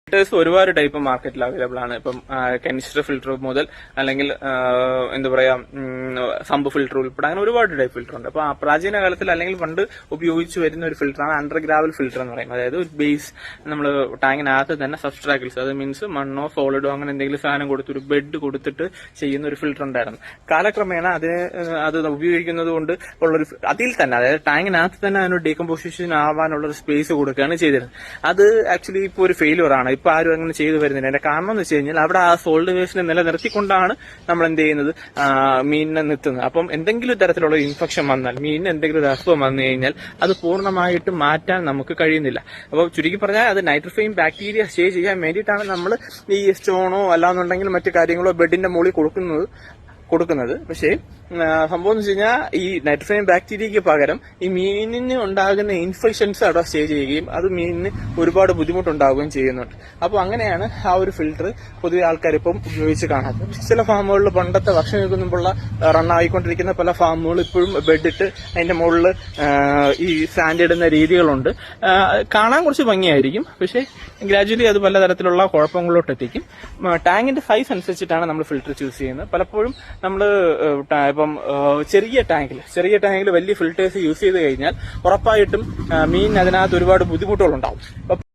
Filters ഒരുപാട് type മാർക്കറ്റിൽ available ആണ്. ഇപ്പം കെമിസ്ട്രി ഫിൽറ്റർ മുതൽ അല്ലെങ്കിൽ എന്താ പറയാ സമ്പ് ഫിൽറ്റർ ഉൾപ്പെടെ അങ്ങനെ ഒരുപാട് ടൈപ്പ് ഫിൽറ്റർ ഉണ്ട്. അപ്പൊ പ്രാചീന കാലത്തിൽ അല്ലെങ്കിൽ പണ്ട് ഉപയോഗിച്ച് വരുന്ന ഒരു ഫിൽറ്ററാണ് അണ്ടർ ഗ്രാവൽ ഫിൽറ്റർ എന്ന് പറയുന്നത്. അതായത് ഒരു ബേസ് നമ്മൾ ടാങ്കിനകത്ത് തന്നെ സബ്സ്ട്രാക്കിൾസ്, അത് മീൻസ് മണ്ണോ സോളിഡോ അങ്ങനെ എന്തെങ്കിലും സാധനം കൊടുത്ത് ഒരു ബെഡ് കൊടുത്തിട്ട് ചെയ്യുന്ന ഒരു ഫിൽറ്റർ ഉണ്ടായിരുന്നു. കാലക്രമേണ അത് ഉപയോഗിക്കുന്നത് കൊണ്ട് ഉള്ളൊരു അതിൽ തന്നെ, അതായത് ടാങ്കിനകത്ത് തന്നെ അതിന് ഡീകമ്പോസിഷൻ ആവാനുള്ള ഒരു സ്പേസ് കൊടുക്കുകയാണ് ചെയ്തിരുന്നത്. അത് ആക്ച്വലി ഇപ്പോൾ ഒരു ഫെയിലിയർ ആണ്. ഇപ്പൊ ആരും അങ്ങനെ ചെയ്തു വരുന്നില്ല. അതിന്റെ കാരണം എന്ന് വെച്ച് കഴിഞ്ഞാൽ അവിടെ ആ സോൾഡ് വേസ്റ്റിനെ നിലനിർത്തിക്കൊണ്ടാണ് നമ്മൾ എന്ത് ചെയ്യുന്നത്, മീനിനെ നിർത്തുന്നത്. അപ്പം എന്തെങ്കിലും തരത്തിലുള്ള ഇൻഫെക്ഷൻ വന്നാൽ, മീനിന് എന്തെങ്കിലും ഒരു അസുഖം വന്നു കഴിഞ്ഞാൽ അത് പൂർണ്ണമായിട്ട് മാറ്റാൻ നമുക്ക് കഴിയുന്നില്ല. അപ്പോൾ ചുരുക്കി പറഞ്ഞാൽ അത് നൈട്രോഫൈൻ ബാക്ടീരിയ സ്റ്റേ ചെയ്യാൻ വേണ്ടിയിട്ടാണ് നമ്മൾ ഈ സ്റ്റോണോ അല്ലാന്നുണ്ടെങ്കിൽ മറ്റു കാര്യങ്ങളോ ബെഡിന്റെ മുകളിൽ കൊടുക്കുന്നത്. പക്ഷേ സംഭവം എന്ന് വെച്ച് കഴിഞ്ഞാൽ ഈ നൈട്രോഫൈൻ ബാക്ടീരിയയ്ക്ക് പകരം ഈ മീനിന് ഉണ്ടാകുന്ന ഇൻഫെക്ഷൻസ് അവിടെ സ്റ്റേ ചെയ്യുകയും അത് മീനിന് ഒരുപാട് ബുദ്ധിമുട്ടുണ്ടാവുകയും ചെയ്യുന്നുണ്ട്. അപ്പോൾ അങ്ങനെയാണ് ആ ഒരു ഫിൽറ്റർ പൊതുവെ ആൾക്കാർ ഇപ്പം ഉപയോഗിച്ച് കാണാത്തത്. ചില ഫാമുകളിൽ പണ്ടത്തെ വർഷങ്ങൾക്ക് മുമ്പുള്ള റണ്ണായിക്കൊണ്ടിരിക്കുന്ന പല ഫാമുകൾ ഇപ്പോഴും ബെഡിട്ട് അതിന്റെ മുകളിൽ ഈ സാൻഡ് ഇടുന്ന രീതികളുണ്ട്. കാണാൻ കുറച്ച് ഭംഗിയായിരിക്കും, പക്ഷേ ഗ്രാജുവലി അത് പലതരത്തിലുള്ള കുഴപ്പങ്ങളിലോട്ട് എത്തിക്കും. ടാങ്കിന്റെ സൈസ് അനുസരിച്ചിട്ടാണ് നമ്മൾ ഫിൽറ്റർ ചൂസ് ചെയ്യുന്നത്. പലപ്പോഴും നമ്മൾ ഇപ്പം ചെറിയ ടാങ്കിൽ വലിയ ഫിൽറ്റേഴ്സ് യൂസ് ചെയ്ത് കഴിഞ്ഞാൽ ഉറപ്പായിട്ടും മീൻ അതിനകത്ത് ഒരുപാട് ബുദ്ധിമുട്ടുകളുണ്ടാവും.